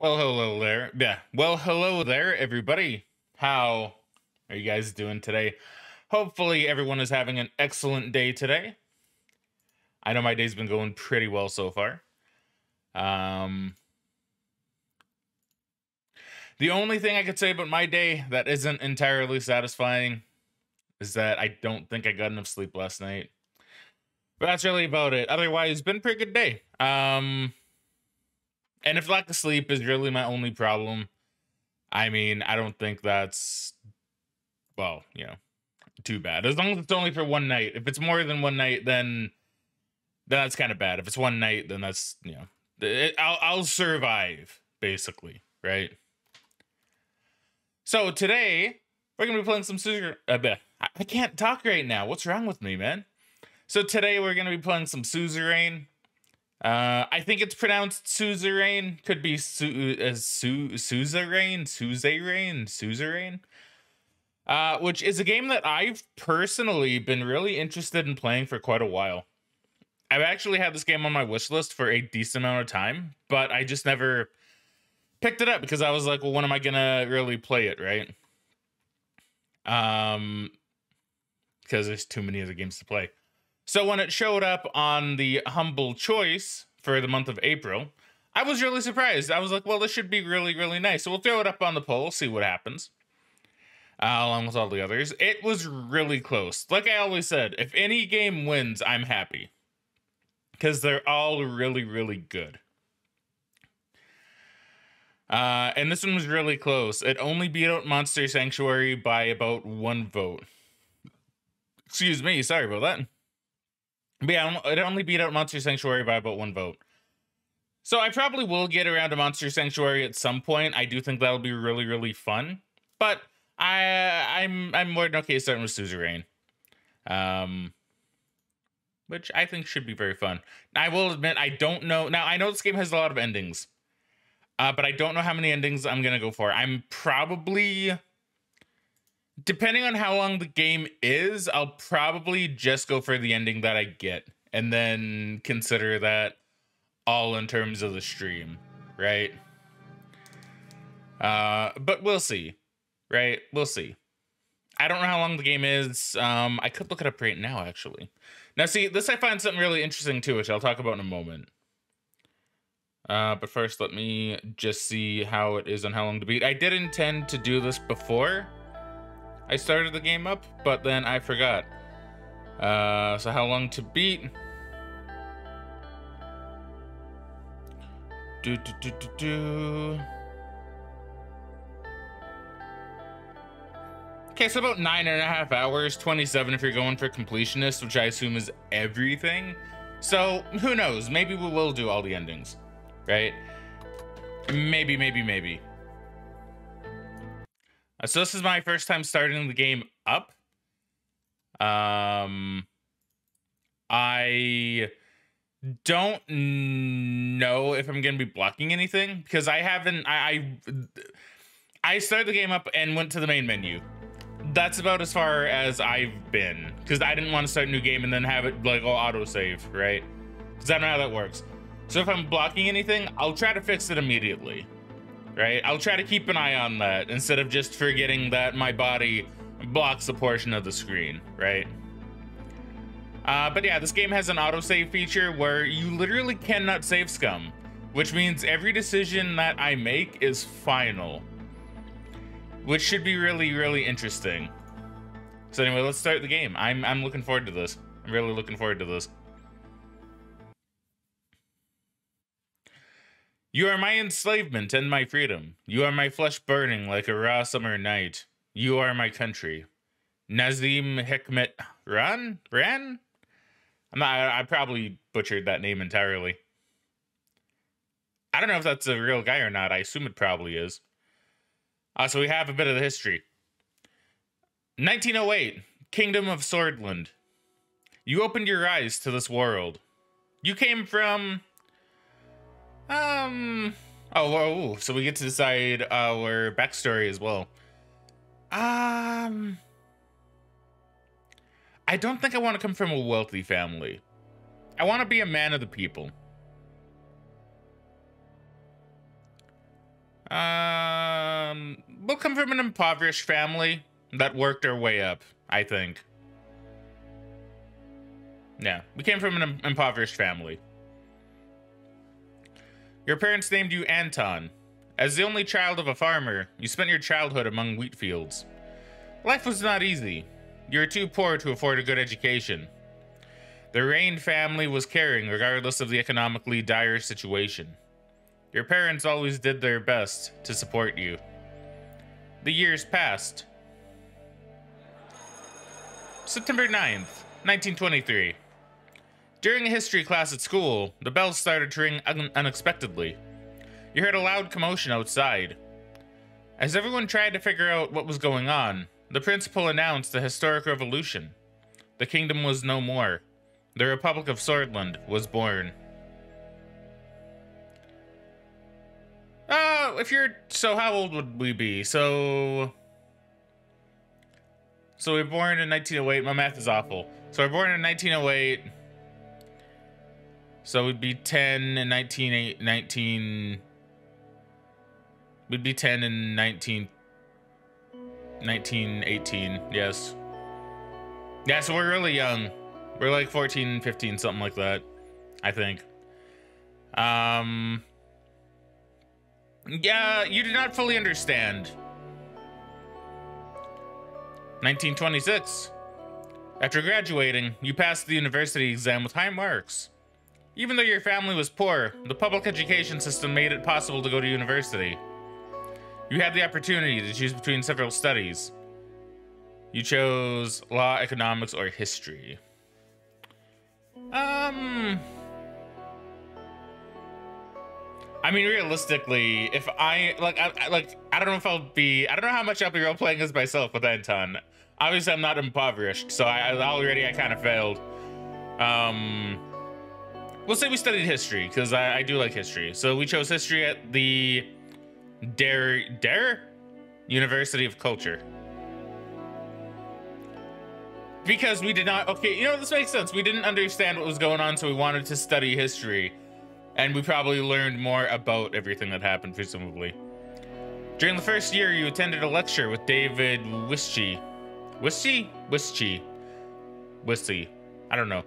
Well, hello there. Yeah. Well, hello there, everybody. How are you guys doing today? Hopefully, everyone is having an excellent day today. I know my day's been going pretty well so far. Um, the only thing I could say about my day that isn't entirely satisfying is that I don't think I got enough sleep last night. But that's really about it. Otherwise, it's been a pretty good day. And if lack of sleep is really my only problem, I mean, I don't think that's, well, too bad. As long as it's only for one night. If it's more than one night, then that's kind of bad. If it's one night, then that's, I'll survive, basically, right? So today, we're going to be playing some Suzerain. I can't talk right now. What's wrong with me, man? So today, we're going to be playing some Suzerain. I think it's pronounced Suzerain. Could be Suzerain, which is a game that I've personally been really interested in playing for quite a while. I've actually had this game on my wish list for a decent amount of time, but I just never picked it up because I was like, well, when am I gonna really play it, right? Because there's too many other games to play. So when it showed up on the Humble Choice for the month of April, I was really surprised. I was like, well, this should be really, really nice. So we'll throw it up on the poll, see what happens. Along with all the others. It was really close. Like I always said, if any game wins, I'm happy. Because they're all really, really good. And this one was really close. It only beat out Monster Sanctuary by about 1 vote. Excuse me, sorry about that. But yeah, it only beat out Monster Sanctuary by about 1 vote. So I probably will get around to Monster Sanctuary at some point. I do think that'll be really, really fun. But I'm more than okay starting with Suzerain. Which I think should be very fun. I will admit, I don't know. Now, I know this game has a lot of endings. But I don't know how many endings I'm going to go for. I'm probably, depending on how long the game is, I'll probably just go for the ending that I get. And then consider that all in terms of the stream, right? But we'll see, right? We'll see. I don't know how long the game is. I could look it up right now, actually. Now, see, this I find something really interesting, too, which I'll talk about in a moment. But first, let me just see how it is and how long to beat. I did intend to do this before I started the game up, but then I forgot. So how long to beat? Okay, so about 9.5 hours, 27 if you're going for completionist, which I assume is everything. So who knows? Maybe we will do all the endings, right? Maybe. So this is my first time starting the game up. I don't know if I'm gonna be blocking anything because I haven't. I started the game up and went to the main menu. That's about as far as I've been because I didn't want to start a new game and then have it like all autosave, right? Because I don't know how that works. So if I'm blocking anything, I'll try to fix it immediately, right? I'll try to keep an eye on that instead of just forgetting that my body blocks a portion of the screen, right? But yeah, this game has an autosave feature where you literally cannot save scum, which means every decision that I make is final, which should be really, really interesting. So anyway, let's start the game. I'm looking forward to this. I'm really looking forward to this. You are my enslavement and my freedom. You are my flesh burning like a raw summer night. You are my country. Nazim Hikmet Ran? I probably butchered that name entirely. I don't know if that's a real guy or not. I assume it probably is. So we have a bit of the history. 1908, Kingdom of Swordland. You opened your eyes to this world. You came from... so we get to decide our backstory as well. I don't think I want to come from a wealthy family. I want to be a man of the people. We'll come from an impoverished family that worked our way up, I think. Yeah, we came from an impoverished family. Your parents named you Anton. As the only child of a farmer, you spent your childhood among wheat fields. Life was not easy. You were too poor to afford a good education. The Rain family was caring regardless of the economically dire situation. Your parents always did their best to support you. The years passed. September 9th, 1923. During a history class at school, the bells started to ring unexpectedly. You heard a loud commotion outside. As everyone tried to figure out what was going on, the principal announced a historic revolution. The kingdom was no more. The Republic of Swordland was born. So how old would we be? So we were born in 1908. My math is awful. So we were born in 1908. So we'd be 10 in 1918, yes. Yeah, so we're really young. We're like 14, 15, something like that, I think. Yeah, you did not fully understand. 1926. After graduating, you passed the university exam with high marks. Even though your family was poor, the public education system made it possible to go to university. You had the opportunity to choose between several studies. You chose law, economics, or history. I mean, realistically, if I don't know if I don't know how much I'll be role playing as myself with Anton. Obviously, I'm not impoverished, so I kind of failed. We'll say we studied history because I do like history. So we chose history at the Dare University of Culture. Because we did not, okay, you know, this makes sense. We didn't understand what was going on, so we wanted to study history. And we probably learned more about everything that happened, presumably. During the first year, you attended a lecture with David Wischi. Wischi? I don't know.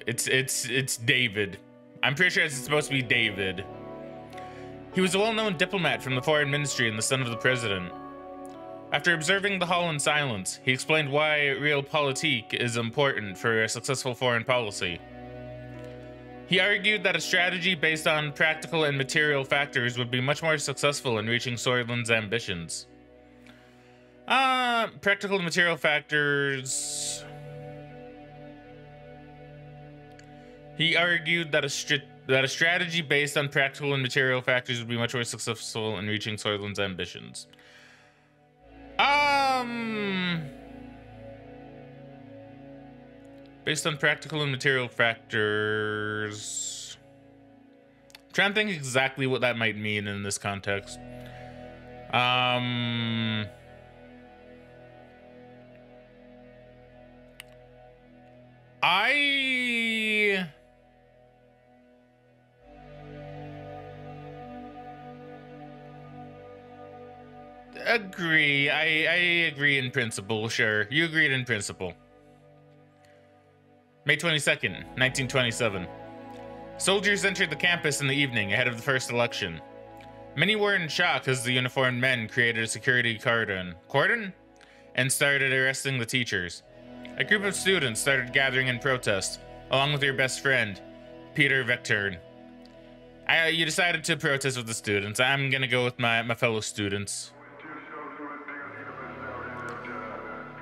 It's David. I'm pretty sure it's supposed to be David. He was a well-known diplomat from the foreign ministry and the son of the president. After observing the hall in silence, he explained why realpolitik is important for a successful foreign policy. He argued that a strategy based on practical and material factors would be much more successful in reaching Swordland's ambitions. Practical and material factors... He argued that a strategy based on practical and material factors would be much more successful in reaching Swordland's ambitions. Based on practical and material factors... I'm trying to think exactly what that might mean in this context. I agree. I agree in principle, sure. You agreed in principle. May 22nd, 1927. Soldiers entered the campus in the evening ahead of the first election. Many were in shock as the uniformed men created a security cordon and started arresting the teachers. A group of students started gathering in protest, along with your best friend, Peter Vectern. You decided to protest with the students. I'm gonna go with my fellow students.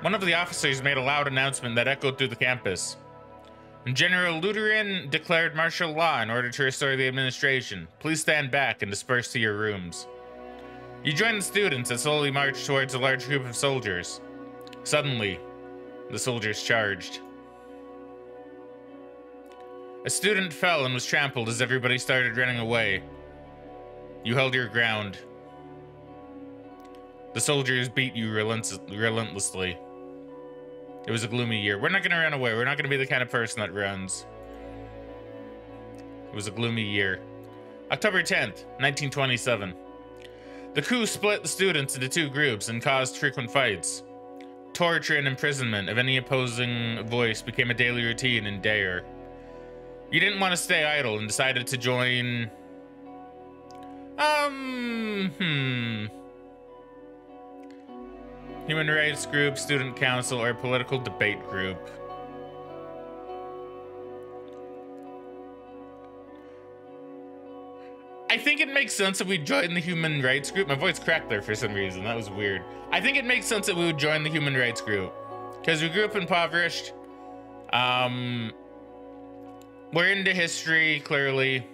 One of the officers made a loud announcement that echoed through the campus. General Lutheran declared martial law in order to restore the administration. Please stand back and disperse to your rooms. You joined the students and slowly marched towards a large group of soldiers. Suddenly, the soldiers charged. A student fell and was trampled as everybody started running away. You held your ground. The soldiers beat you relentlessly. It was a gloomy year. We're not going to run away. We're not going to be the kind of person that runs. It was a gloomy year. October 10th, 1927. The coup split the students into two groups and caused frequent fights. Torture and imprisonment of any opposing voice became a daily routine in Dare. You didn't want to stay idle and decided to join... Human rights group, student council, or political debate group. I think it makes sense that we join the human rights group. My voice cracked there for some reason. That was weird. I think it makes sense that we would join the human rights group because we grew up impoverished. We're into history, clearly.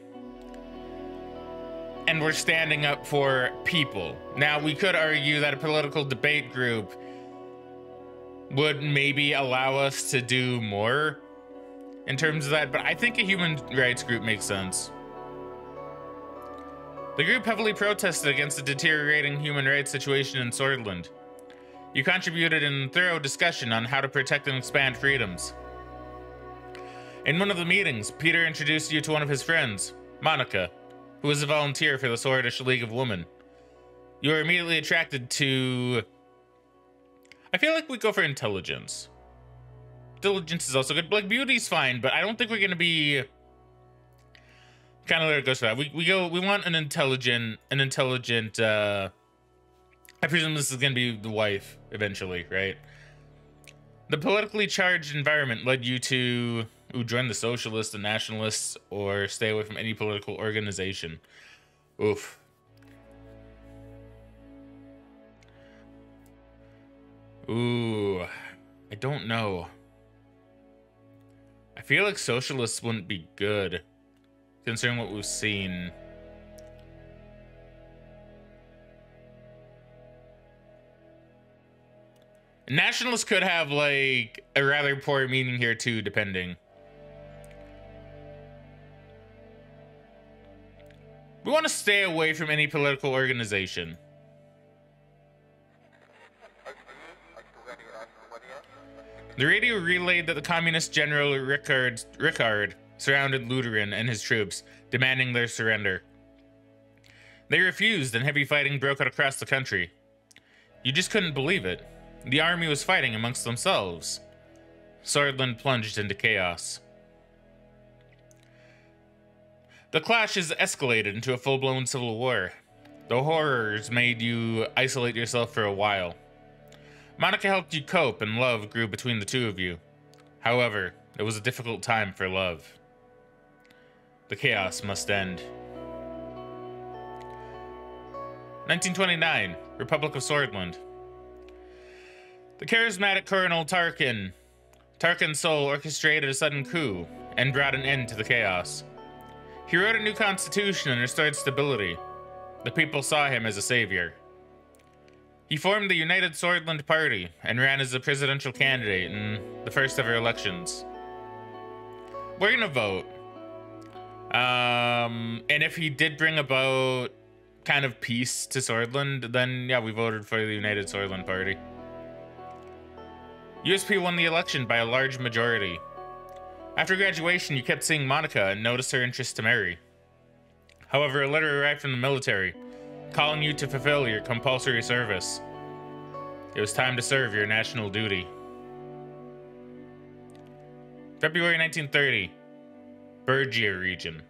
And we're standing up for people. Now, we could argue that a political debate group would maybe allow us to do more in terms of that, but I think a human rights group makes sense. The group heavily protested against the deteriorating human rights situation in Swordland. You contributed in thorough discussion on how to protect and expand freedoms. In one of the meetings, Peter introduced you to one of his friends, Monica, who was a volunteer for the Swordish League of Women. You were immediately attracted to... I feel like we go for intelligence. Diligence is also good. Like, beauty's fine, but I don't think we're going to be... Kind of let it go for that. We want an intelligent, I presume this is going to be the wife eventually, right? The politically charged environment led you to join the socialists and nationalists or stay away from any political organization. Oof. Ooh, I don't know. I feel like socialists wouldn't be good, considering what we've seen. Nationalists could have, like, a rather poor meaning here, too, depending. We want to stay away from any political organization. The radio relayed that the communist general Rickard surrounded Lutheran and his troops, demanding their surrender. They refused, and heavy fighting broke out across the country. You just couldn't believe it. The army was fighting amongst themselves. Swordland plunged into chaos. The clashes escalated into a full-blown civil war. The horrors made you isolate yourself for a while. Monica helped you cope, and love grew between the two of you. However, it was a difficult time for love. The chaos must end. 1929, Republic of Swordland. The charismatic Colonel Tarkin Sol orchestrated a sudden coup and brought an end to the chaos. He wrote a new constitution and restored stability. The people saw him as a savior. He formed the United Swordland Party and ran as a presidential candidate in the first ever elections. We're gonna vote. And if he did bring about kind of peace to Swordland, then yeah, we voted for the United Swordland Party. USP won the election by a large majority. After graduation, you kept seeing Monica and noticed her interest to marry. However, a letter arrived from the military, calling you to fulfill your compulsory service. It was time to serve your national duty. February 1930, Bergia region.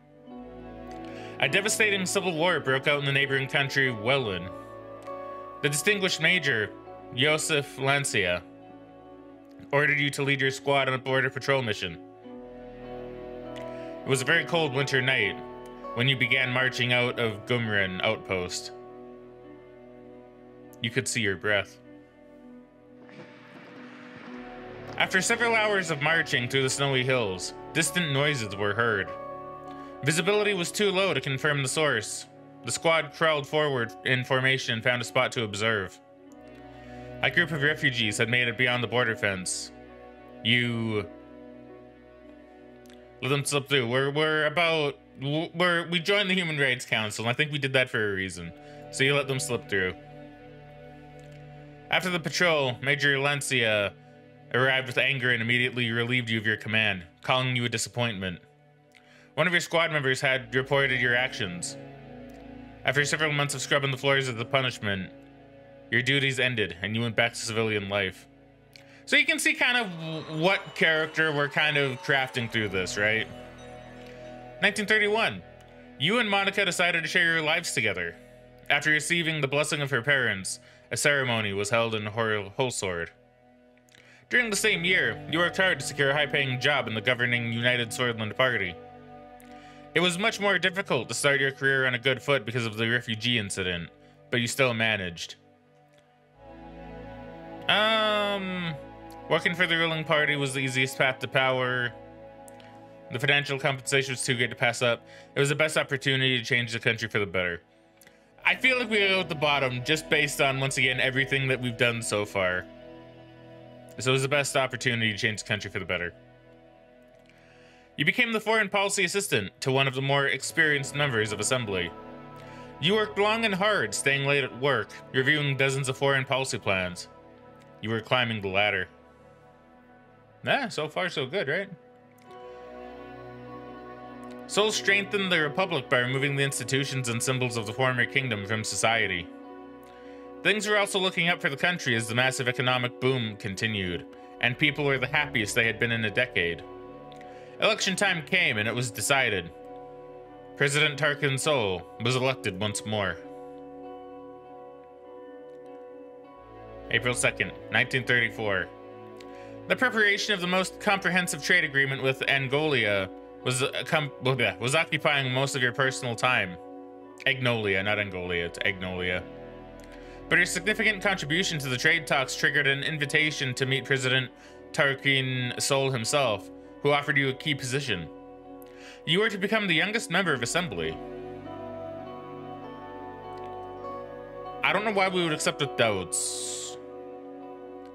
A devastating civil war broke out in the neighboring country, Wellen. The distinguished Major, Josef Lancia, ordered you to lead your squad on a border patrol mission. It was a very cold winter night when you began marching out of Gumrin outpost. You could see your breath. After several hours of marching through the snowy hills, distant noises were heard. Visibility was too low to confirm the source. The squad crawled forward in formation and found a spot to observe. A group of refugees had made it beyond the border fence. You let them slip through. We joined the Human Rights Council, and I think we did that for a reason. So you let them slip through. After the patrol, Major Lancia arrived with anger and immediately relieved you of your command, calling you a disappointment. One of your squad members had reported your actions. After several months of scrubbing the floors as the punishment, your duties ended and you went back to civilian life. So you can see kind of what character we're kind of crafting through this, right? 1931. You and Monica decided to share your lives together. After receiving the blessing of her parents, a ceremony was held in Holsword. During the same year, you worked hard to secure a high-paying job in the governing United Swordland Party. It was much more difficult to start your career on a good foot because of the refugee incident, but you still managed. Working for the ruling party was the easiest path to power. The financial compensation was too good to pass up. It was the best opportunity to change the country for the better. I feel like we go at the bottom just based on, once again, everything that we've done so far. So it was the best opportunity to change the country for the better. You became the foreign policy assistant to one of the more experienced members of Assembly. You worked long and hard, staying late at work, reviewing dozens of foreign policy plans. You were climbing the ladder. So far so good, right? Sol strengthened the Republic by removing the institutions and symbols of the former kingdom from society. Things were also looking up for the country as the massive economic boom continued, and people were the happiest they had been in a decade. Election time came and it was decided. President Tarkin Sol was elected once more. April 2nd, 1934. The preparation of the most comprehensive trade agreement with Angolia was occupying most of your personal time. Agnolia, not Angolia, it's Agnolia. But your significant contribution to the trade talks triggered an invitation to meet President Tarkin Sol himself, who offered you a key position. You were to become the youngest member of Assembly. I don't know why we would accept with doubts.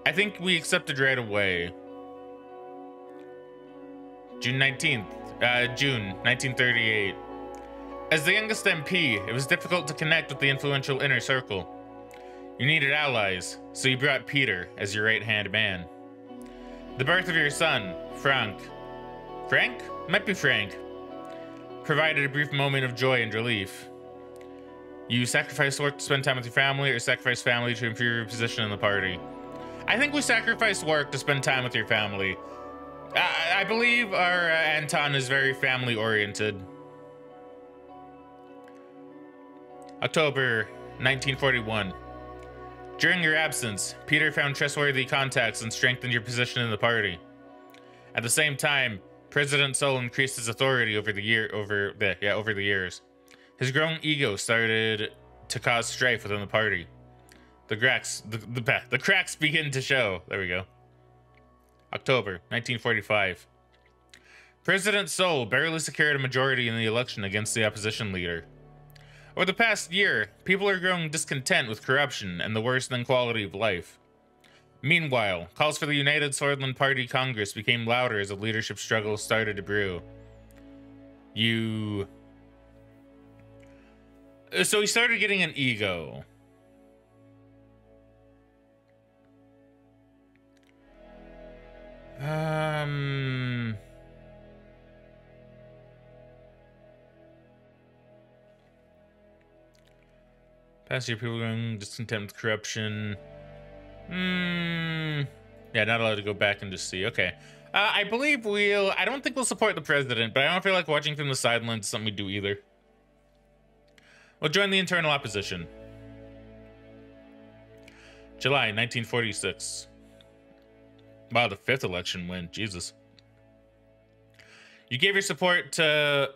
I think we accepted right away. June 1938. As the youngest MP, it was difficult to connect with the influential inner circle. You needed allies, so you brought Peter as your right-hand man. The birth of your son, Frank? Might be Frank. Provided a brief moment of joy and relief. You sacrificed work to spend time with your family, or sacrificed family to improve your position in the party? I think we sacrificed work to spend time with your family. I believe our Anton is very family-oriented. October 1941. During your absence, Peter found trustworthy contacts and strengthened your position in the party. At the same time, President Sol increased his authority over the years. His growing ego started to cause strife within the party. The cracks begin to show. There we go. October 1945. President Sol barely secured a majority in the election against the opposition leader. Over the past year, people are growing discontent with corruption and the worse-than quality of life. Meanwhile, calls for the United Swordland Party Congress became louder as a leadership struggle started to brew. So he started getting an ego. Past year, people going discontent with corruption. Yeah, not allowed to go back and just see. Okay. I believe I don't think we'll support the president, but I don't feel like watching from the sidelines is something we do either. We'll join the internal opposition. July 1946. Wow, the 5th election win. Jesus. You gave your support to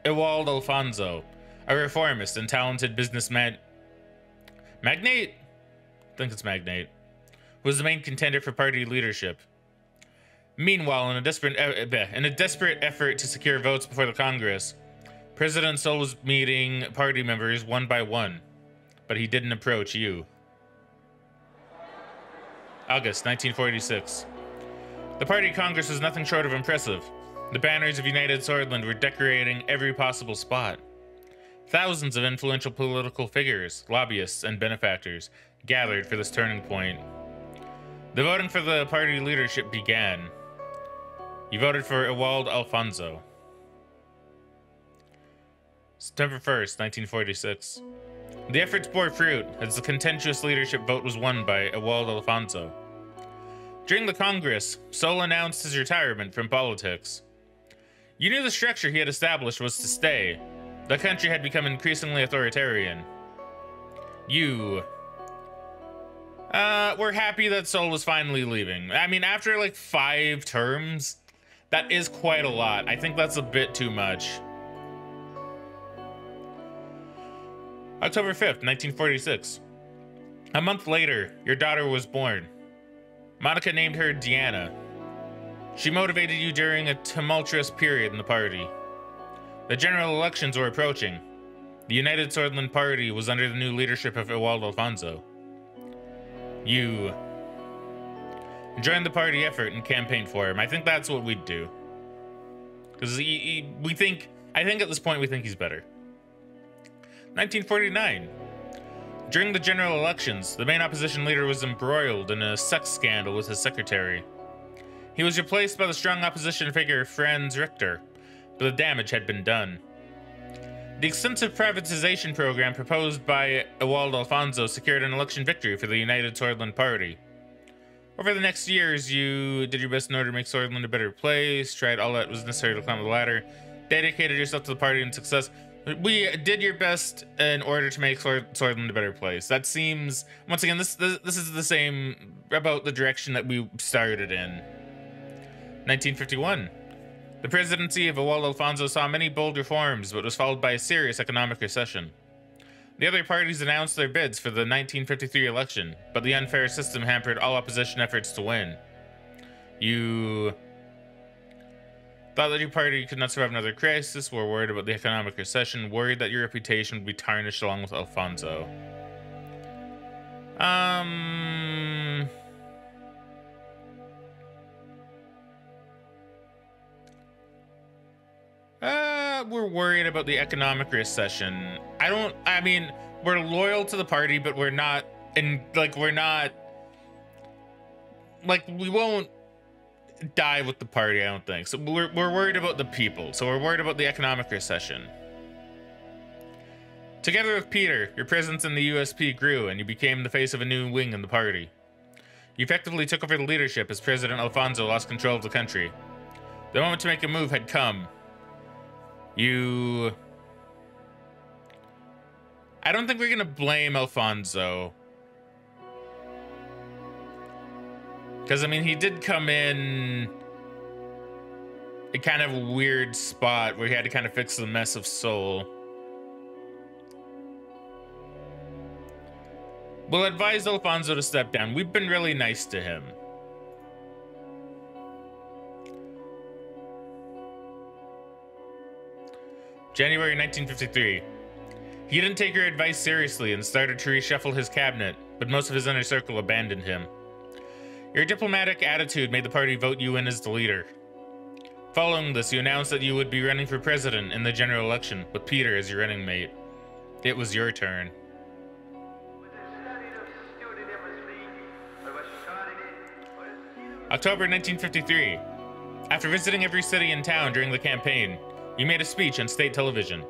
Ewald Alfonso, a reformist and talented businessman. Magnate? I think it's Magnate. Who was the main contender for party leadership. Meanwhile, in a desperate effort to secure votes before the Congress, President Sol was meeting party members one by one, but he didn't approach you. August 1946. The party Congress was nothing short of impressive. The banners of United Swordland were decorating every possible spot. Thousands of influential political figures, lobbyists, and benefactors gathered for this turning point. The voting for the party leadership began. You voted for Ewald Alfonso. September 1st, 1946. The efforts bore fruit, as the contentious leadership vote was won by Ewald Alfonso. During the Congress, Sol announced his retirement from politics. You knew the structure he had established was to stay. The country had become increasingly authoritarian. You... we're happy that Sol was finally leaving. I mean, after like 5 terms, that is quite a lot. I think that's a bit too much. October 5th, 1946. A month later, your daughter was born. Monica named her Diana. She motivated you during a tumultuous period in the party. The general elections were approaching. The United Swordland Party was under the new leadership of Ewald Alfonso. You joined the party effort and campaigned for him. I think that's what we'd do. Because I think at this point we think he's better. 1949. During the general elections, the main opposition leader was embroiled in a sex scandal with his secretary. He was replaced by the strong opposition figure Franz Richter, but the damage had been done. The extensive privatization program proposed by Ewald Alfonso secured an election victory for the United Swordland Party. Over the next years, you did your best in order to make Swordland a better place, tried all that was necessary to climb the ladder, dedicated yourself to the party and success. We did your best in order to make Swordland a better place. That seems, once again, this is the same about the direction that we started in. 1951. The presidency of Ewald Alfonso saw many bold reforms, but was followed by a serious economic recession. The other parties announced their bids for the 1953 election, but the unfair system hampered all opposition efforts to win. You thought that your party could not survive another crisis, were worried about the economic recession, worried that your reputation would be tarnished along with Alfonso. We're worried about the economic recession. I mean, we're loyal to the party, but we're not, we won't die with the party, I don't think. So we're worried about the people. So we're worried about the economic recession. Together with Peter, your presence in the USP grew, and you became the face of a new wing in the party. You effectively took over the leadership as President Alfonso lost control of the country. The moment to make a move had come. I don't think we're gonna blame Alfonso. Because, I mean, he did come in a kind of weird spot where he had to kind of fix the mess of Sol. We'll advise Alfonso to step down. We've been really nice to him. January 1953. He didn't take your advice seriously and started to reshuffle his cabinet, but most of his inner circle abandoned him. Your diplomatic attitude made the party vote you in as the leader. Following this, you announced that you would be running for president in the general election, with Peter as your running mate. It was your turn. October 1953. After visiting every city and town during the campaign, you made a speech on state television.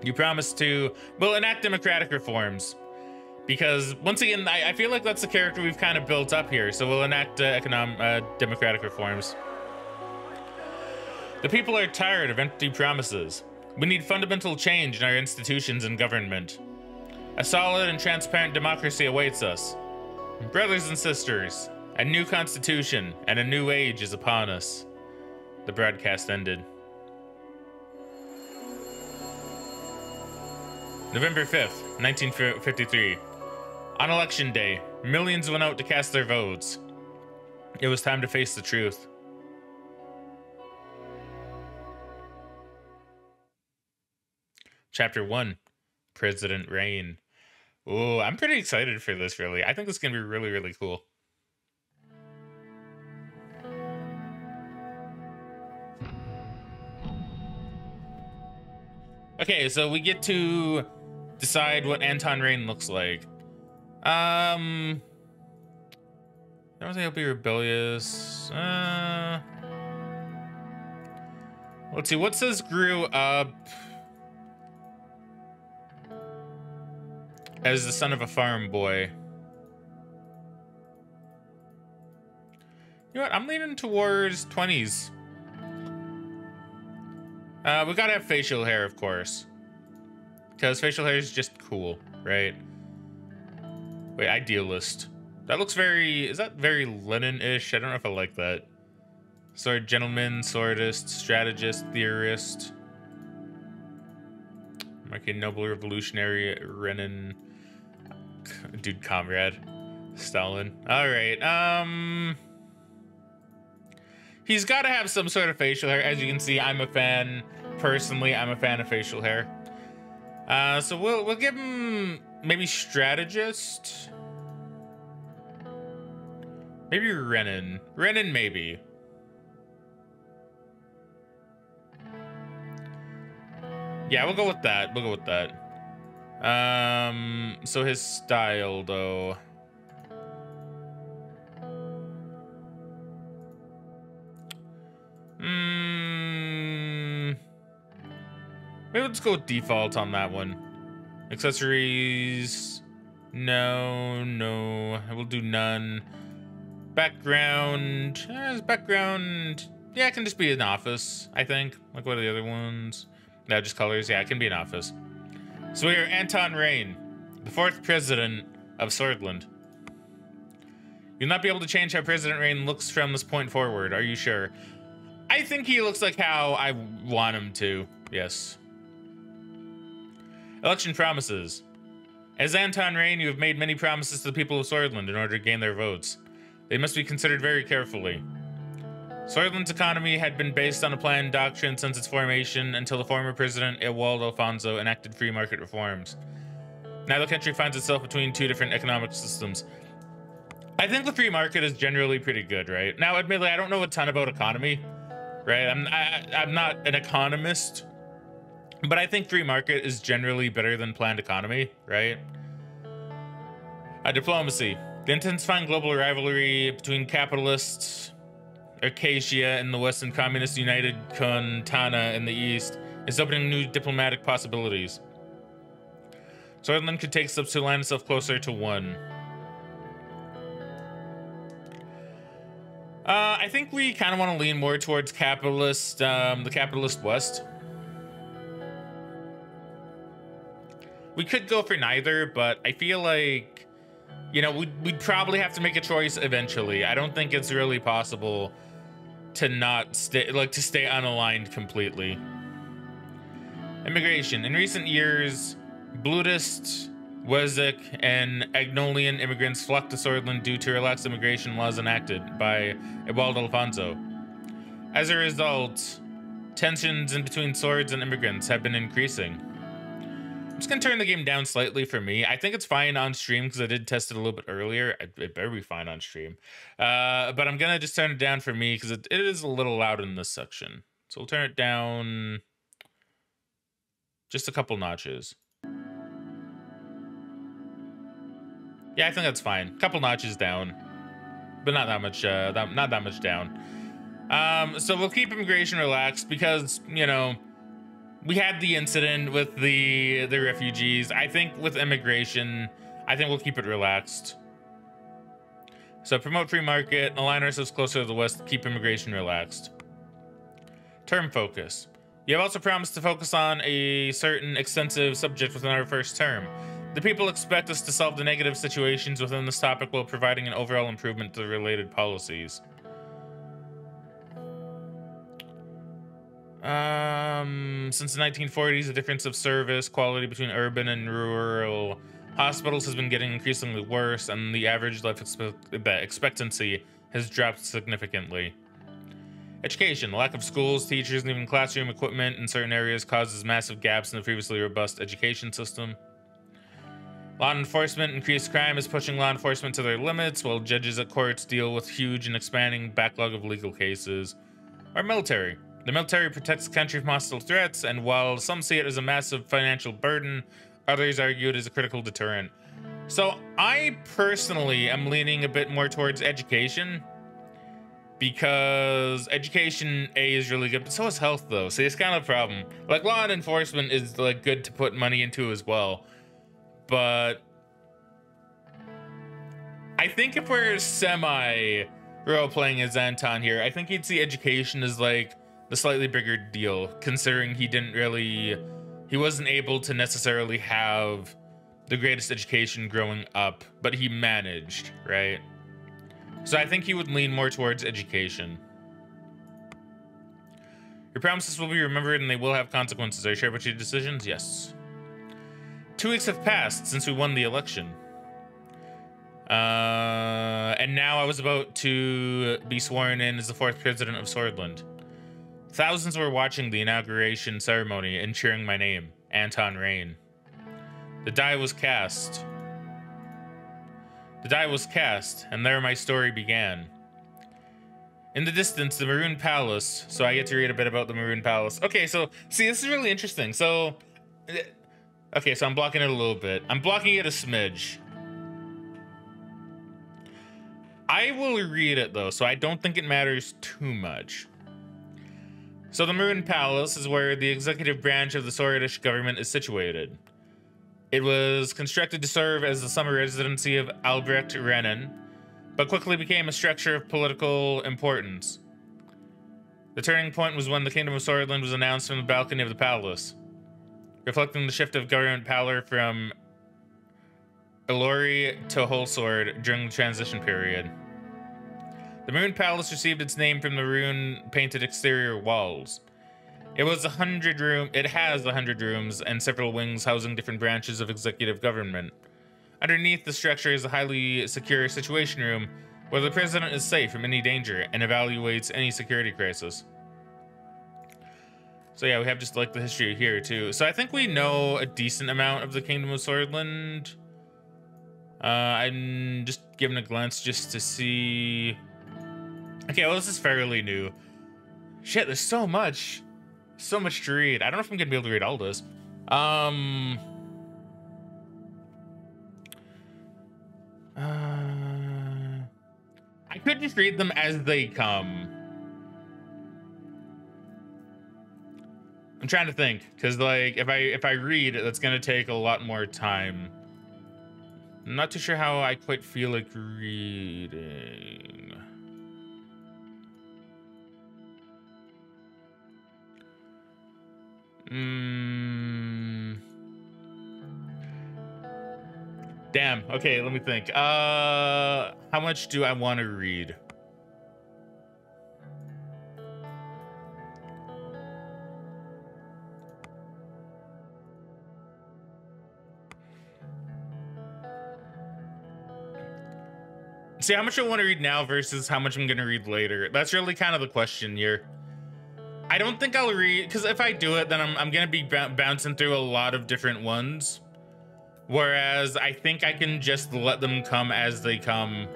You promised to, well, enact democratic reforms. Because, once again, I feel like that's the character we've kind of built up here, so we'll enact democratic reforms. The people are tired of empty promises. We need fundamental change in our institutions and government. A solid and transparent democracy awaits us. Brothers and sisters, a new constitution and a new age is upon us. The broadcast ended. November 5th, 1953. On election day, millions went out to cast their votes. It was time to face the truth. Chapter 1, President Reign. Ooh, I'm pretty excited for this, really. I think this is going to be really, really cool. Okay, so we get to decide what Anton Reign looks like. I don't think he'll be rebellious. Let's see, what says grew up? as the son of a farm boy. You know what? I'm leaning towards 20s. We gotta have facial hair, of course. Because facial hair is just cool, right? Wait, idealist. That looks very... Is that very Lenin-ish? I don't know if I like that. Sword gentleman, swordist, strategist, theorist. Okay, noble revolutionary, Renin. Dude, comrade. Stalin. Alright, he's got to have some sort of facial hair. As you can see, I'm a fan. Personally, I'm a fan of facial hair. So we'll give him maybe strategist. Maybe Renin. Renin, maybe. Yeah, we'll go with that. We'll go with that. So his style, though. Maybe let's go with default on that one. Accessories. No. We'll do none. Background. Background. Yeah, it can just be an office, I think. Like, what are the other ones? No, just colors. Yeah, it can be an office. So we are Anton Rain, the 4th president of Swordland. You'll not be able to change how President Rain looks from this point forward. Are you sure? I think he looks like how I want him to. Yes. Election promises. As Anton Rain, you have made many promises to the people of Swordland in order to gain their votes. They must be considered very carefully. Swordland's economy had been based on a planned doctrine since its formation until the former president, Ewald Alfonso, enacted free market reforms. Now the country finds itself between two different economic systems. I think the free market is generally pretty good, right? Now, admittedly, I don't know a ton about economy, right? I'm not an economist, but I think free market is generally better than planned economy, right? Diplomacy. The intensifying global rivalry between capitalists, Acacia in the West and Communist United Kuntana in the East is opening new diplomatic possibilities. Swordland could take steps to align itself closer to one. I think we kind of want to lean more towards capitalist, the capitalist West. We could go for neither, but I feel like, you know, we'd probably have to make a choice eventually. I don't think it's really possible to not stay, to stay unaligned completely. Immigration. In recent years, Blutist, Wezek, and Agnolian immigrants flocked to Swordland due to relaxed immigration laws enacted by Ewald Alfonso. As a result, tensions in between swords and immigrants have been increasing. I'm just gonna turn the game down slightly for me. I think it's fine on stream because I did test it a little bit earlier. It better be fine on stream. But I'm gonna just turn it down for me because it is a little loud in this section. So we'll turn it down just a couple notches. Yeah, I think that's fine. A couple notches down, but not that much. Not that much down. So we'll keep immigration relaxed because, you know, we had the incident with the refugees. I think with immigration, I think we'll keep it relaxed. So promote free market, align ourselves closer to the West, keep immigration relaxed. Term focus. You have also promised to focus on a certain extensive subject within our first term. The people expect us to solve the negative situations within this topic while providing an overall improvement to the related policies. Since the 1940s, the difference of service quality between urban and rural hospitals has been getting increasingly worse, and the average life expectancy has dropped significantly. Education. The lack of schools, teachers, and even classroom equipment in certain areas causes massive gaps in the previously robust education system. Law enforcement. Increased crime is pushing law enforcement to their limits, while judges at courts deal with huge and expanding backlog of legal cases. Our military. The military protects the country from hostile threats, and while some see it as a massive financial burden, others argue it as a critical deterrent. So I personally am leaning a bit more towards education, because education, A, is really good, but so is health, though. See, it's kind of a problem. Like, law and enforcement is, like, good to put money into as well. But I think if we're semi role-playing as Anton here, I think he'd see education as like the slightly bigger deal, considering he wasn't able to necessarily have the greatest education growing up, but he managed, right? So I think he would lean more towards education. Your promises will be remembered and they will have consequences. Are you sure about your decisions? Yes. 2 weeks have passed since we won the election. And now I was about to be sworn in as the 4th president of Swordland. Thousands were watching the inauguration ceremony and cheering my name, Anton Rain. The die was cast. The die was cast, and there my story began. In the distance, the Maroon Palace. So I get to read a bit about the Maroon Palace. Okay, so, see, this is really interesting. So, okay, so I'm blocking it a little bit. I'm blocking it a smidge. I will read it, though, so I don't think it matters too much. So the Maroon Palace is where the executive branch of the Swordish government is situated. It was constructed to serve as the summer residency of Albrecht Renan, but quickly became a structure of political importance. The turning point was when the Kingdom of Swordland was announced from the balcony of the palace, reflecting the shift of government power from Ilori to Wholesword during the transition period. The Maroon Palace received its name from the rune-painted exterior walls. It has 100 rooms and several wings housing different branches of executive government. Underneath the structure is a highly secure situation room where the president is safe from any danger and evaluates any security crisis. So yeah, we have just like the history here too. So I think we know a decent amount of the Kingdom of Swordland. I'm just giving a glance just to see. Okay, well, this is fairly new. Shit, there's so much to read. I don't know if I'm gonna be able to read all this. I could just read them as they come. I'm trying to think, because like if I read, that's gonna take a lot more time. I'm not too sure how I quite feel like reading. Damn. Okay, let me think. How much do I want to read? See, how much I want to read now versus how much I'm going to read later. That's really kind of the question here. I don't think I'll read, because if I do it, then I'm going to be bouncing through a lot of different ones. Whereas I think I can just let them come as they come.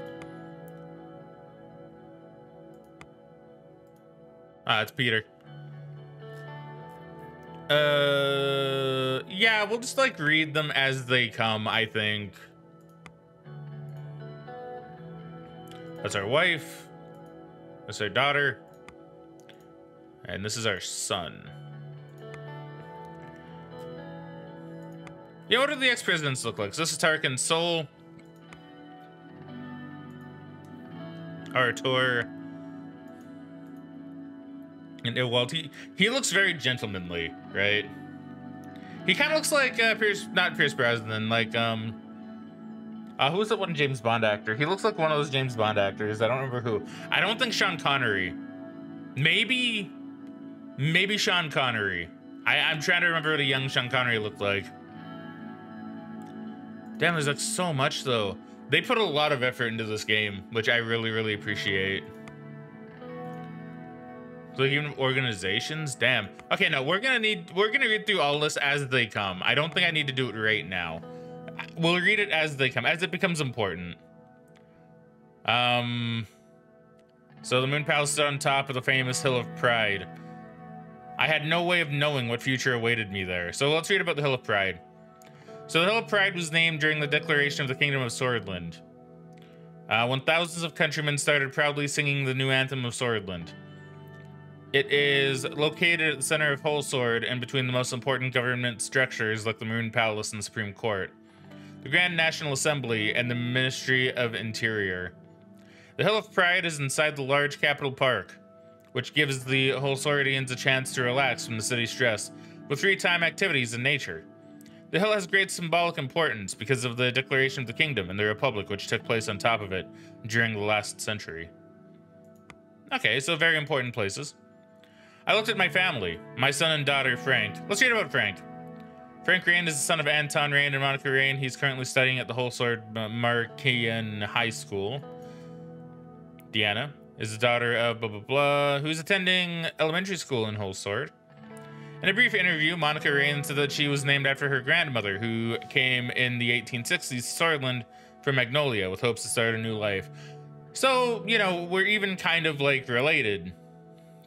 Ah, it's Peter. Yeah, we'll just like read them as they come, I think. That's our wife. That's our daughter. And this is our son. Yeah, what do the ex-presidents look like? So this is Tarkin's soul. Artur. And Iwalt. He looks very gentlemanly, right? He kind of looks like not Pierce Brosnan, like who's that one James Bond actor? He looks like one of those James Bond actors. I don't remember who. I don't think Sean Connery. Maybe Sean Connery. I'm trying to remember what a young Sean Connery looked like. Damn, there's like so much though. They put a lot of effort into this game, which I really, really appreciate. So like even organizations, damn. Okay, no, we're gonna read through all this as they come. I don't think I need to do it right now. We'll read it as they come, as it becomes important. So the Moon Palace is on top of the famous Hill of Pride. I had no way of knowing what future awaited me there. So let's read about the Hill of Pride. So the Hill of Pride was named during the declaration of the Kingdom of Swordland, when thousands of countrymen started proudly singing the new anthem of Swordland. It is located at the center of Wholesword and between the most important government structures like the Maroon Palace and the Supreme Court. the Grand National Assembly, and the Ministry of Interior. The Hill of Pride is inside the large Capital Park, which gives the Holsoridians a chance to relax from the city's stress with free-time activities in nature. The hill has great symbolic importance because of the declaration of the kingdom and the republic which took place on top of it during the last century. Okay, so very important places. I looked at my family, my son and daughter, Frank. Let's read about Frank. Frank Rain is the son of Anton Rain and Monica Rain. He's currently studying at the Holsword Markian High School. Deanna is the daughter of blah blah blah, who's attending elementary school in Holsword. In a brief interview, Monica Rain said that she was named after her grandmother, who came in the 1860s to Swordland from Magnolia with hopes to start a new life. So, you know, we're even kind of like related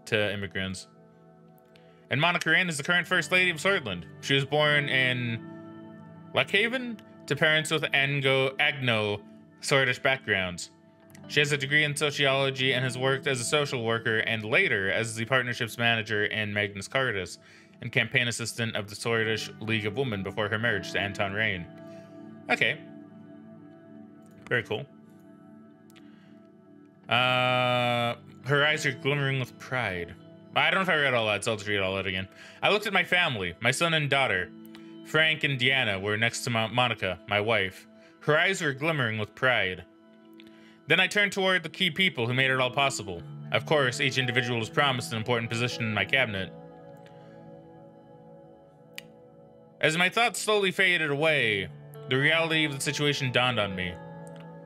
to immigrants. And Monica Rain is the current First Lady of Swordland. She was born in Lockhaven to parents with Agno Swordish backgrounds. She has a degree in sociology and has worked as a social worker and later as the partnerships manager in Magnus Cardus and campaign assistant of the Swordish League of Women before her marriage to Anton Rain. Okay. Very cool. Her eyes are glimmering with pride. I don't know if I read all that, so I'll just read all that again. I looked at my family, my son and daughter. Frank and Deanna were next to Monica, my wife. Her eyes were glimmering with pride. Then I turned toward the key people who made it all possible. Of course, each individual was promised an important position in my cabinet. As my thoughts slowly faded away, the reality of the situation dawned on me.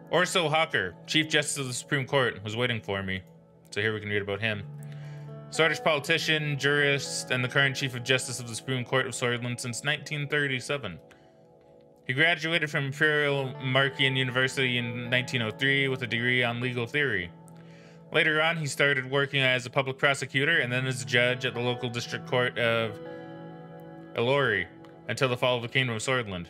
Orso Hawker, Chief Justice of the Supreme Court, was waiting for me. So here we can read about him. Swordish politician, jurist, and the current Chief of Justice of the Supreme Court of Swordland since 1937. He graduated from Imperial Markian University in 1903 with a degree on legal theory. Later on, he started working as a public prosecutor and then as a judge at the local district court of Elori until the fall of the Kingdom of Swordland.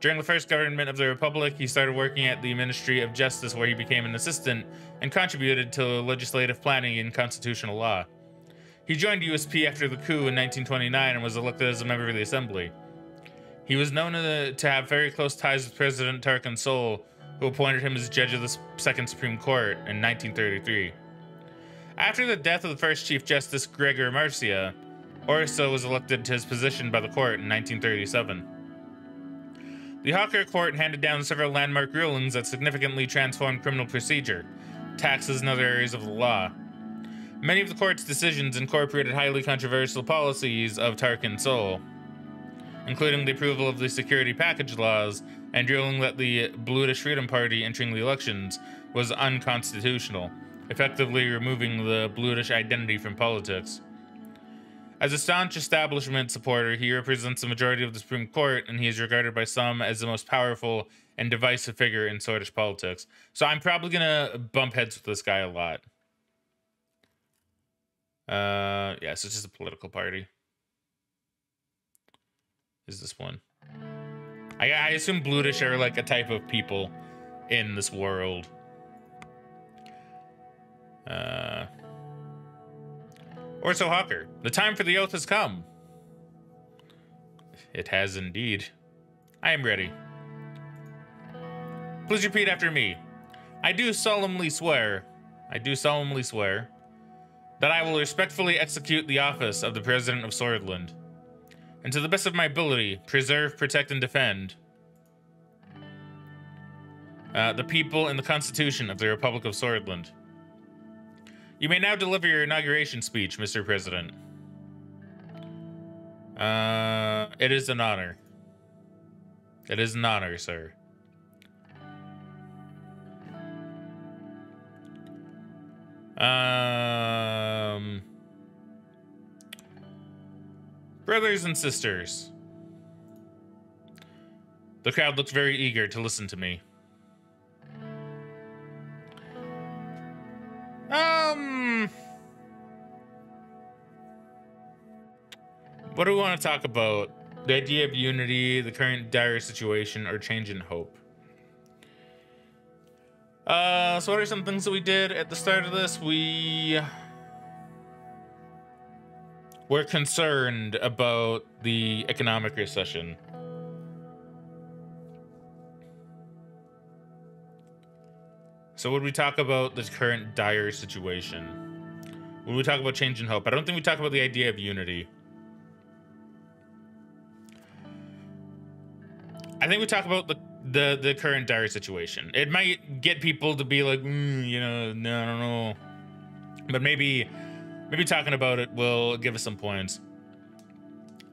During the first government of the Republic, he started working at the Ministry of Justice, where he became an assistant and contributed to legislative planning and constitutional law. He joined USP after the coup in 1929 and was elected as a member of the Assembly. He was known to have very close ties with President Tarkan Sol, who appointed him as judge of the Second Supreme Court in 1933. After the death of the first Chief Justice, Gregor Marcia, Orso was elected to his position by the court in 1937. The Hawker Court handed down several landmark rulings that significantly transformed criminal procedure, taxes, and other areas of the law. Many of the court's decisions incorporated highly controversial policies of Tarkan Sol, including the approval of the security package laws and ruling that the Blutish Freedom Party entering the elections was unconstitutional, effectively removing the Blutish identity from politics. As a staunch establishment supporter, he represents the majority of the Supreme Court, and he is regarded by some as the most powerful and divisive figure in Swordish politics. So I'm probably gonna bump heads with this guy a lot. Yeah, so it's just a political party. Is this one? I assume Blutish are like a type of people in this world. Orso Hawker, the time for the oath has come. It has indeed. I am ready. Please repeat after me. I do solemnly swear that I will respectfully execute the office of the President of Swordland, and to the best of my ability, preserve, protect, and defend the people and the Constitution of the Republic of Swordland. You may now deliver your inauguration speech, Mr. President. It is an honor. It is an honor, sir. Brothers and sisters. The crowd looked very eager to listen to me. What do we want to talk about? The idea of unity, the current dire situation, or change in hope? So what are some things that we did at the start of this? We were concerned about the economic recession. So would we talk about the current dire situation? Would we talk about change and hope? I don't think we talk about the idea of unity. I think we talk about the current dire situation. It might get people to be like, you know, no, I don't know. But maybe talking about it will give us some points.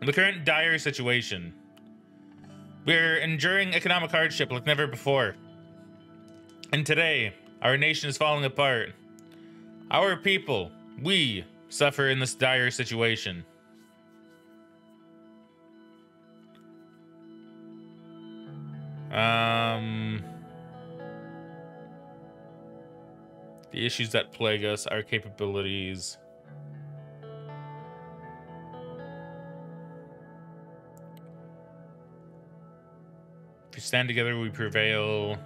The current dire situation. We're enduring economic hardship like never before. And today, our nation is falling apart. Our people, we suffer in this dire situation. The issues that plague us, our capabilities. If we stand together, we prevail.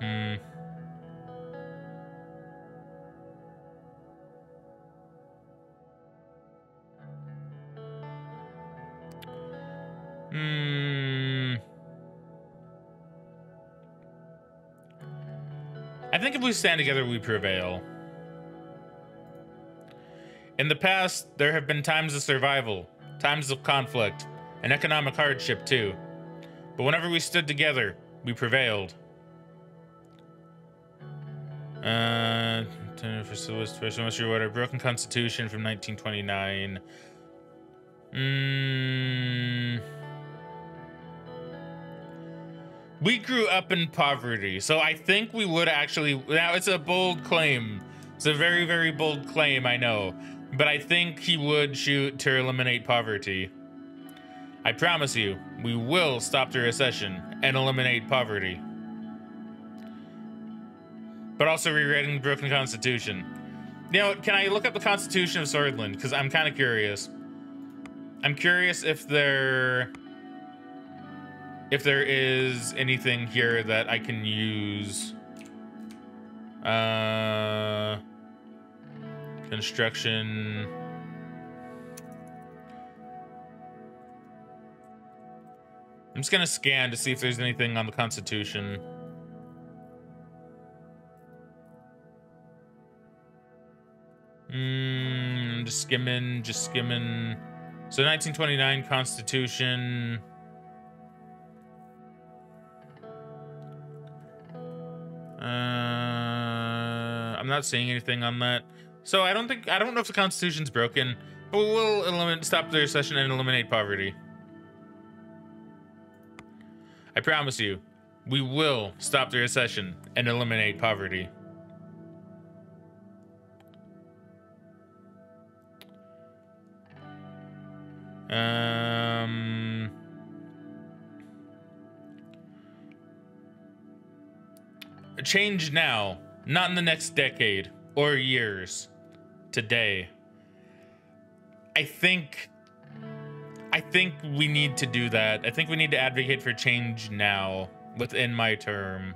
I think if we stand together, we prevail. In the past, there have been times of survival, times of conflict, and economic hardship too. But whenever we stood together, we prevailed. For special mystery water, broken constitution from 1929. We grew up in poverty, so I think we would actually. Now, it's a bold claim. It's a very, very bold claim, I know. But I think he would shoot to eliminate poverty. I promise you, we will stop the recession and eliminate poverty. But also rewriting the broken constitution. You know, can I look up the Constitution of Swordland? Because I'm kind of curious. I'm curious if there is anything here that I can use. Construction. I'm just gonna scan to see if there's anything on the Constitution. Just skimming. So 1929 Constitution. I'm not seeing anything on that. So I don't know if the Constitution's broken, but we will stop the recession and eliminate poverty. I promise you, we will stop the recession and eliminate poverty. Change now, not in the next decade or years. Today. I think we need to do that. I think we need to advocate for change now within my term.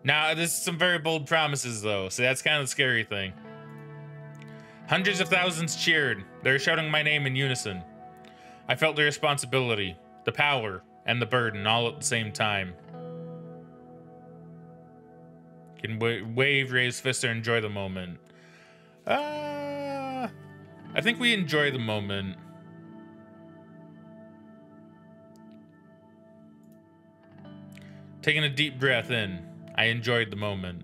Now, this is some very bold promises, though, so that's kind of the scary thing. Hundreds of thousands cheered. They were shouting my name in unison. I felt the responsibility, the power, and the burden all at the same time. You can wave, raise fists, or enjoy the moment. I think we enjoy the moment. Taking a deep breath in, I enjoyed the moment.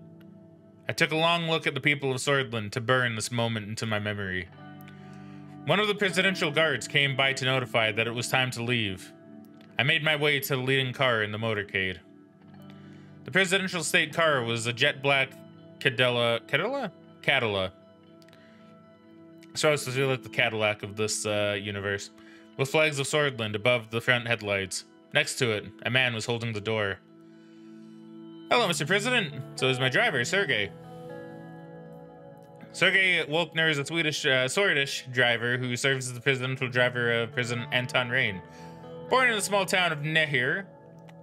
I took a long look at the people of Swordland to burn this moment into my memory. One of the presidential guards came by to notify that it was time to leave. I made my way to the leading car in the motorcade. The presidential state car was a jet black Cadillac? So I was supposed to be like the Cadillac of this universe, with flags of Swordland above the front headlights. Next to it, a man was holding the door. Hello, Mr. President. So is my driver, Sergey. Sergey Wolkner is a Swedish driver who serves as the presidential driver of President Anton Rain. Born in the small town of Nehir,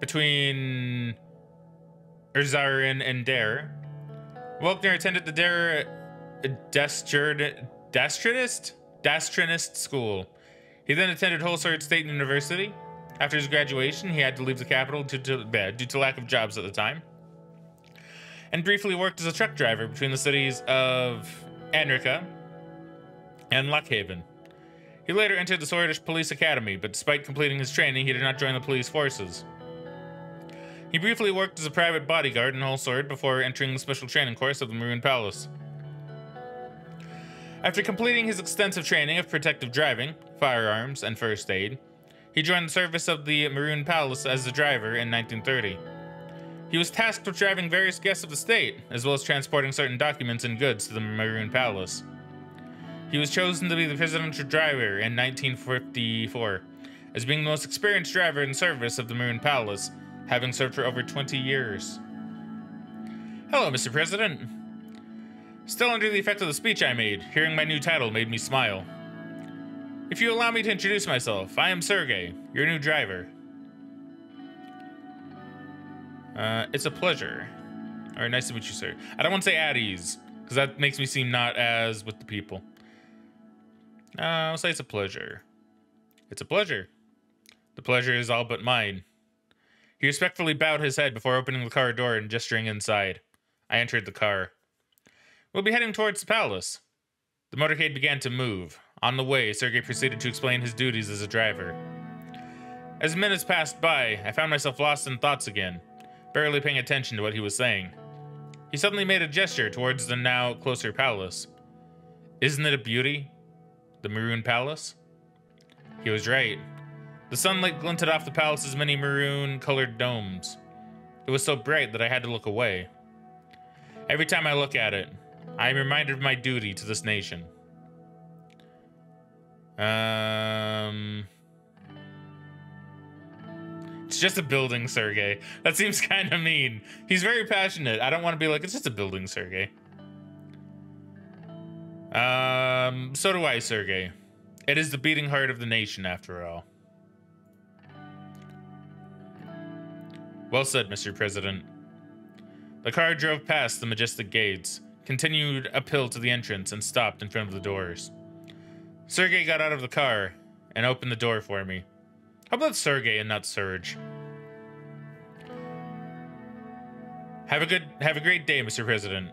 between Suzerain and Dare, Wolkner attended the Dare Dastrinist School. He then attended Holsword State University. After his graduation, he had to leave the capital due to lack of jobs at the time, and briefly worked as a truck driver between the cities of Anrica and Lockhaven. He later entered the Swordish Police Academy, but despite completing his training, he did not join the police forces. He briefly worked as a private bodyguard in Holsword before entering the special training course of the Maroon Palace. After completing his extensive training of protective driving, firearms, and first aid, he joined the service of the Maroon Palace as a driver in 1930. He was tasked with driving various guests of the state, as well as transporting certain documents and goods to the Maroon Palace. He was chosen to be the presidential driver in 1954, as being the most experienced driver in service of the Maroon Palace, having served for over 20 years. Hello, Mr. President. Still under the effect of the speech I made, hearing my new title made me smile. If you allow me to introduce myself, I am Sergey, your new driver. It's a pleasure. Or nice to meet you, sir. I don't want to say at ease, because that makes me seem not as with the people. I'll say it's a pleasure. It's a pleasure. The pleasure is all but mine. He respectfully bowed his head before opening the car door and gesturing inside. I entered the car. We'll be heading towards the palace. The motorcade began to move. On the way, Sergey proceeded to explain his duties as a driver. As minutes passed by, I found myself lost in thoughts again, barely paying attention to what he was saying. He suddenly made a gesture towards the now closer palace. Isn't it a beauty? The Maroon Palace? He was right. The sunlight glinted off the palace's many maroon-colored domes. It was so bright that I had to look away. Every time I look at it, I am reminded of my duty to this nation. It's just a building, Sergey. That seems kind of mean. He's very passionate. I don't want to be like, it's just a building, Sergey. So do I, Sergey. It is the beating heart of the nation, after all. Well said, Mr. President. The car drove past the majestic gates, continued uphill to the entrance, and stopped in front of the doors. Sergey got out of the car and opened the door for me. How about Sergey and not Serge? Have a great day, Mr. President.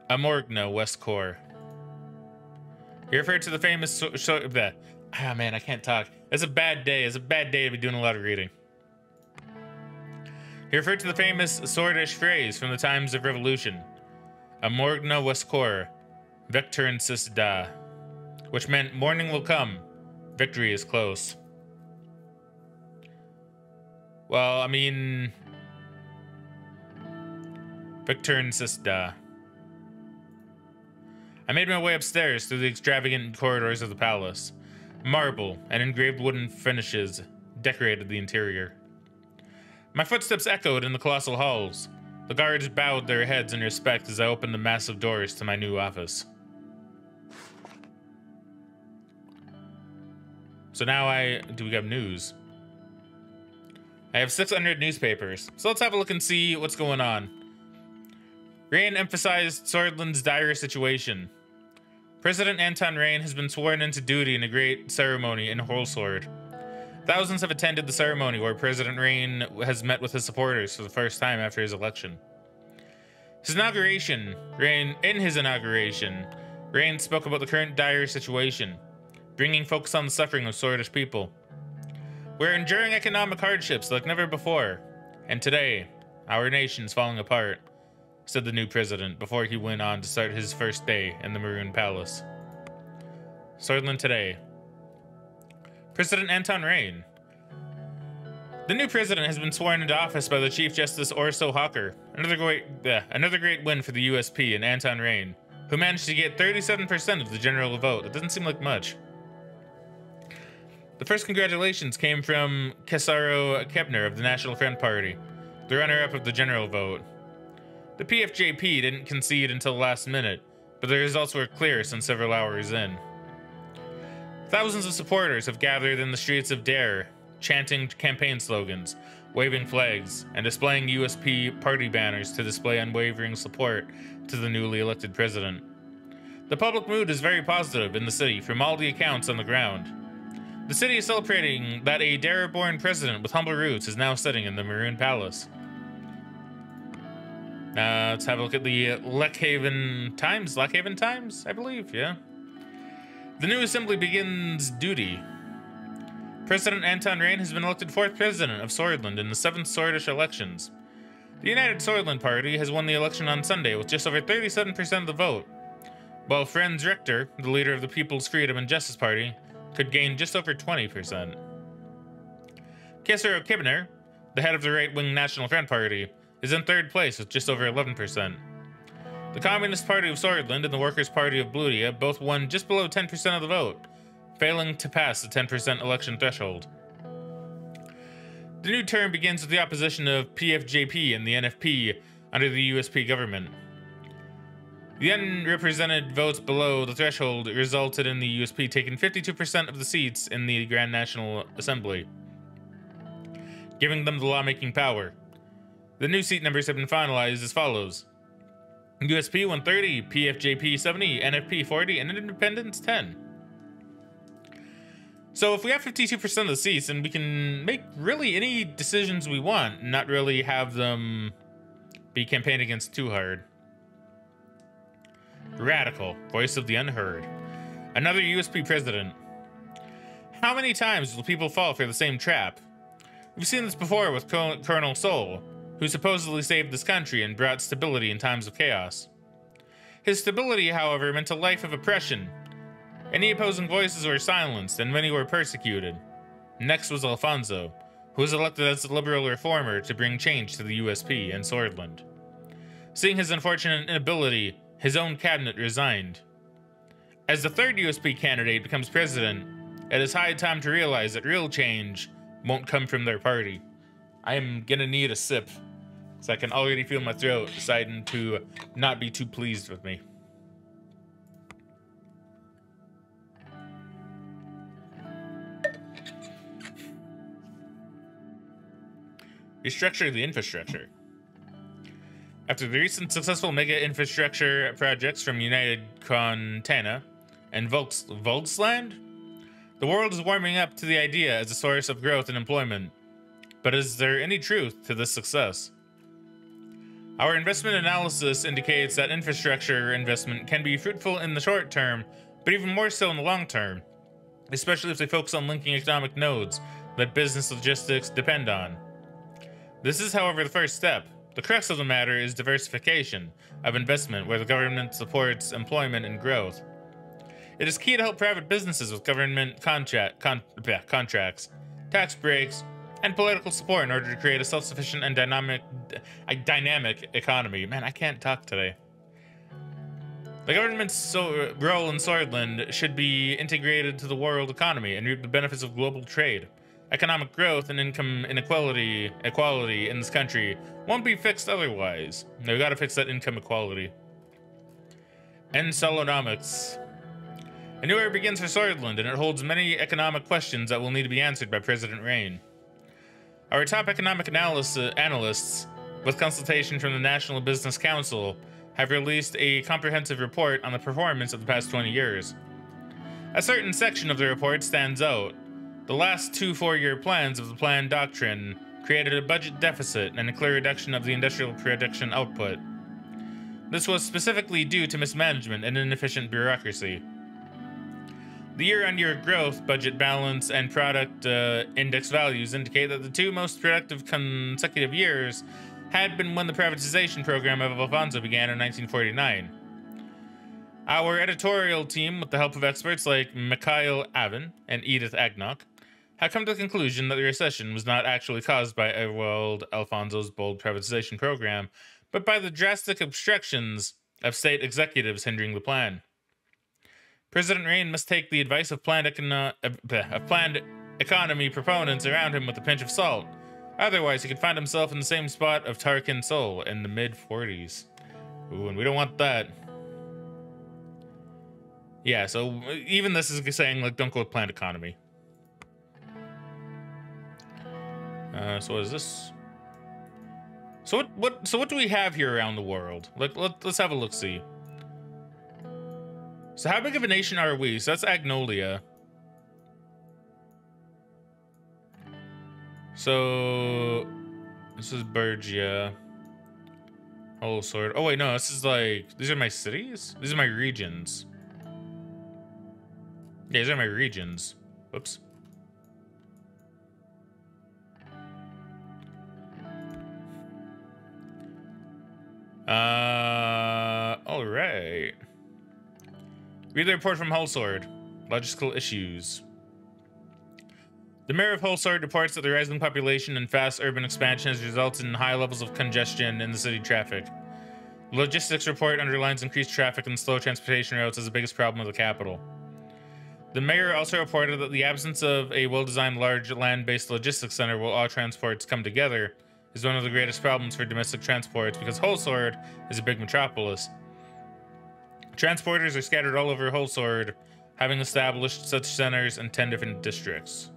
Amorgna, West Corps. He referred to the famous ah man, I can't talk. It's a bad day. It's a bad day to be doing a lot of reading. He referred to the famous Swordish phrase from the times of revolution, Amorgna West Corps, Victor insist da, which meant morning will come, victory is close. Well, I mean, Victor insist da. I made my way upstairs through the extravagant corridors of the palace. Marble and engraved wooden finishes decorated the interior. My footsteps echoed in the colossal halls. The guards bowed their heads in respect as I opened the massive doors to my new office. So now do we have news? I have 600 newspapers, so let's have a look and see what's going on. Rain emphasized Swordland's dire situation. President Anton Rain has been sworn into duty in a great ceremony in Holsword. Thousands have attended the ceremony where President Rain has met with his supporters for the first time after his election. In his inauguration, Rain spoke about the current dire situation, bringing focus on the suffering of Swordish people. We're enduring economic hardships like never before, and today, our nation's falling apart, said the new president before he went on to start his first day in the Maroon Palace. Swordland today. President Anton Rain. The new president has been sworn into office by the Chief Justice Orso Hawker. Another great win for the USP and Anton Rain, who managed to get 37% of the general vote. That doesn't seem like much. The first congratulations came from Kesaro Kepner of the National Front Party, the runner-up of the general vote. The PFJP didn't concede until the last minute, but the results were clear some several hours in. Thousands of supporters have gathered in the streets of Dare, chanting campaign slogans, waving flags, and displaying USP party banners to display unwavering support to the newly elected president. The public mood is very positive in the city from all the accounts on the ground. The city is celebrating that a Dara-born president with humble roots is now sitting in the Maroon Palace. Let's have a look at the Lockhaven Times, I believe, yeah. The new assembly begins duty. President Anton Rain has been elected 4th president of Swordland in the 7th Swordish elections. The United Swordland Party has won the election on Sunday with just over 37% of the vote, while Franz Richter, the leader of the People's Freedom and Justice Party, could gain just over 20%. Kesaro Kibner, the head of the right-wing National Front Party, is in 3rd place with just over 11%. The Communist Party of Swordland and the Workers' Party of Bludia both won just below 10% of the vote, failing to pass the 10% election threshold. The new term begins with the opposition of PFJP and the NFP under the USP government. The unrepresented votes below the threshold resulted in the USP taking 52% of the seats in the Grand National Assembly, giving them the lawmaking power. The new seat numbers have been finalized as follows. USP 130, PFJP 70, NFP 40, and Independents 10. So if we have 52% of the seats, then we can make really any decisions we want, and not really have them be campaigned against too hard. Radical, voice of the unheard. Another USP president. How many times will people fall for the same trap? We've seen this before with Colonel Sol, who supposedly saved this country and brought stability in times of chaos. His stability, however, meant a life of oppression. Any opposing voices were silenced, and many were persecuted. Next was Alfonso, who was elected as a liberal reformer to bring change to the USP and Swordland. Seeing his unfortunate inability, his own cabinet resigned. As the 3rd USP candidate becomes president, it is high time to realize that real change won't come from their party. I am gonna need a sip, so I can already feel my throat deciding to not be too pleased with me. Restructure the infrastructure. After the recent successful mega infrastructure projects from United Contana and Volksland, the world is warming up to the idea as a source of growth and employment. But is there any truth to this success? Our investment analysis indicates that infrastructure investment can be fruitful in the short term, but even more so in the long term, especially if they focus on linking economic nodes that business logistics depend on. This is, however, the first step. The crux of the matter is diversification of investment where the government supports employment and growth. It is key to help private businesses with government contracts, tax breaks, and political support in order to create a self-sufficient and dynamic economy. Man, I can't talk today. The government's role in Swordland should be integrated to the world economy and reap the benefits of global trade. Economic growth and income equality in this country won't be fixed otherwise. We gotta fix that income equality. End Solonomics. A new era begins for Swordland, and it holds many economic questions that will need to be answered by President Rain. Our top economic analysts, with consultation from the National Business Council, have released a comprehensive report on the performance of the past 20 years. A certain section of the report stands out. The last 2 4-year plans of the plan doctrine created a budget deficit and a clear reduction of the industrial production output. This was specifically due to mismanagement and inefficient bureaucracy. The year-on-year growth, budget balance, and product index values indicate that the 2 most productive consecutive years had been when the privatization program of Alfonso began in 1949. Our editorial team, with the help of experts like Mikhail Avin and Edith Agnock, have come to the conclusion that the recession was not actually caused by Alfonso's bold privatization program, but by the drastic obstructions of state executives hindering the plan. President Rain must take the advice of planned economy proponents around him with a pinch of salt. Otherwise, he could find himself in the same spot of Tarkin Sol in the mid-40s. Ooh, and we don't want that. Yeah, so even this is saying, like, don't go with planned economy. So what is this? So what do we have here around the world? Let's have a look-see. So how big of a nation are we? So that's Agnolia. So this is Bergia. Whole sword. Oh wait, no, this is like, these are my cities? These are my regions. Yeah, these are my regions. Whoops. All right. Read the report from Hull Sword. Logistical issues. The mayor of Hull Sword reports that the rising population and fast urban expansion has resulted in high levels of congestion in the city traffic. The logistics report underlines increased traffic and slow transportation routes as the biggest problem of the capital. The mayor also reported that the absence of a well-designed large land-based logistics center where all transports come together is one of the greatest problems for domestic transports because Hull Sword is a big metropolis. Transporters are scattered all over Hull Sword, having established such centers in 10 different districts.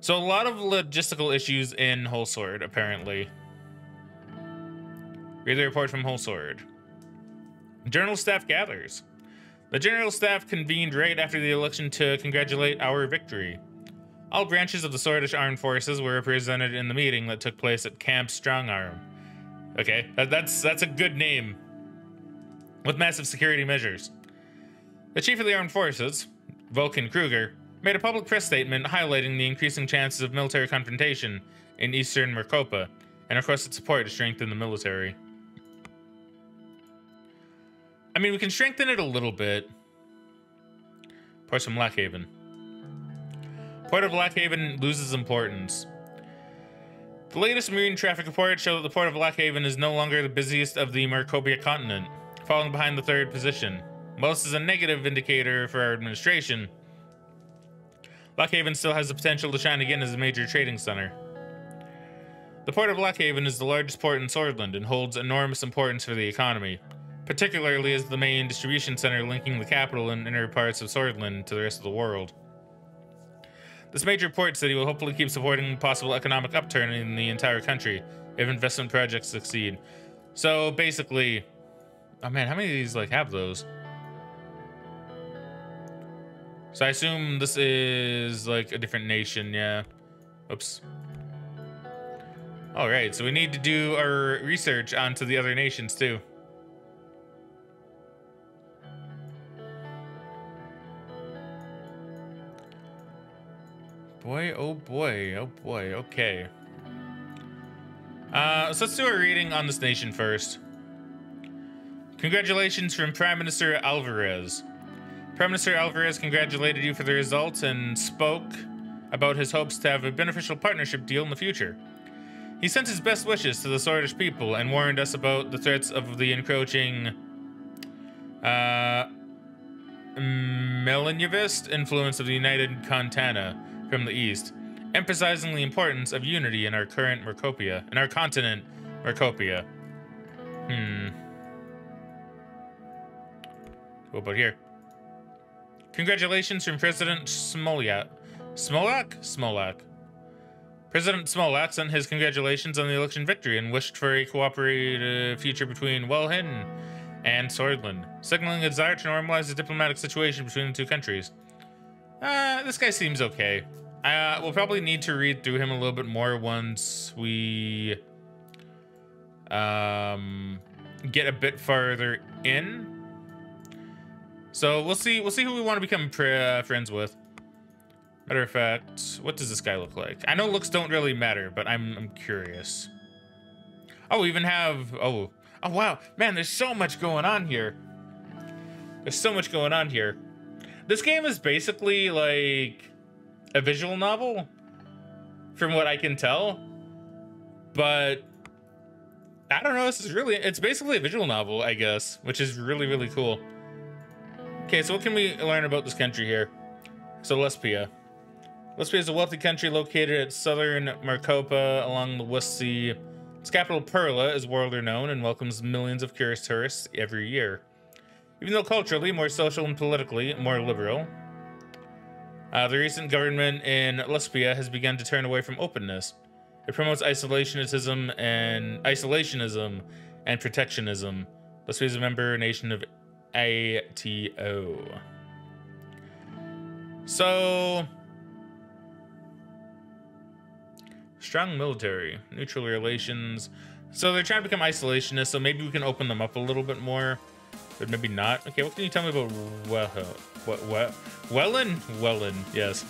So a lot of logistical issues in Hull Sword, apparently. Read the report from Hull Sword. General staff gathers. The general staff convened right after the election to congratulate our victory. All branches of the Swordish Armed Forces were represented in the meeting that took place at Camp Strongarm. Okay, that's a good name. With massive security measures. The chief of the armed forces, Vulcan Kruger, made a public press statement highlighting the increasing chances of military confrontation in eastern Marcopa and requested support to strengthen the military. I mean, we can strengthen it a little bit. Port from Lackhaven. Port of Lackhaven loses importance. The latest marine traffic reports show that the port of Lackhaven is no longer the busiest of the Marcopia continent, falling behind the third position. While this is a negative indicator for our administration, Lackhaven still has the potential to shine again as a major trading center. The port of Lackhaven is the largest port in Swordland and holds enormous importance for the economy, particularly as the main distribution center linking the capital and inner parts of Swordland to the rest of the world. This major port city will hopefully keep supporting possible economic upturn in the entire country if investment projects succeed. So basically, oh man, how many of these like have those? So I assume this is like a different nation, yeah. Oops. All right, so we need to do our research onto the other nations too. Boy, oh boy, oh boy, okay. So let's do a reading on this nation first. Congratulations from Prime Minister Alvarez. Prime Minister Alvarez congratulated you for the results and spoke about his hopes to have a beneficial partnership deal in the future. He sent his best wishes to the Swordish people and warned us about the threats of the encroaching Melanivist influence of the United Contana from the east, emphasizing the importance of unity in our current Marcopia, in our continent, Marcopia. What about here? Congratulations from President Smolak. Smolak. President Smolak sent his congratulations on the election victory and wished for a cooperative future between Wellhin and Swordland, signaling a desire to normalize the diplomatic situation between the two countries. This guy seems okay. We'll probably need to read through him a little bit more once we get a bit farther in. So we'll see who we want to become friends with. Matter of fact, what does this guy look like? I know looks don't really matter, but I'm curious. Oh, we even have oh wow, man, there's so much going on here. There's so much going on here. This game is basically like a visual novel, from what I can tell. But I don't know, it's basically a visual novel, I guess, which is really, really cool. Okay, so what can we learn about this country here? So Lesbia. Lesbia is a wealthy country located at southern Marcopa along the West Sea. Its capital, Perla, is world renowned and welcomes millions of curious tourists every year. Even though culturally more social and politically more liberal, the recent government in Lesbia has begun to turn away from openness. It promotes isolationism and protectionism. Lesbia is a member nation of ATO. So Strong military, neutral relations. So they're trying to become isolationists, so maybe we can open them up a little bit more, but maybe not. Okay, what can you tell me about Welland? Yes.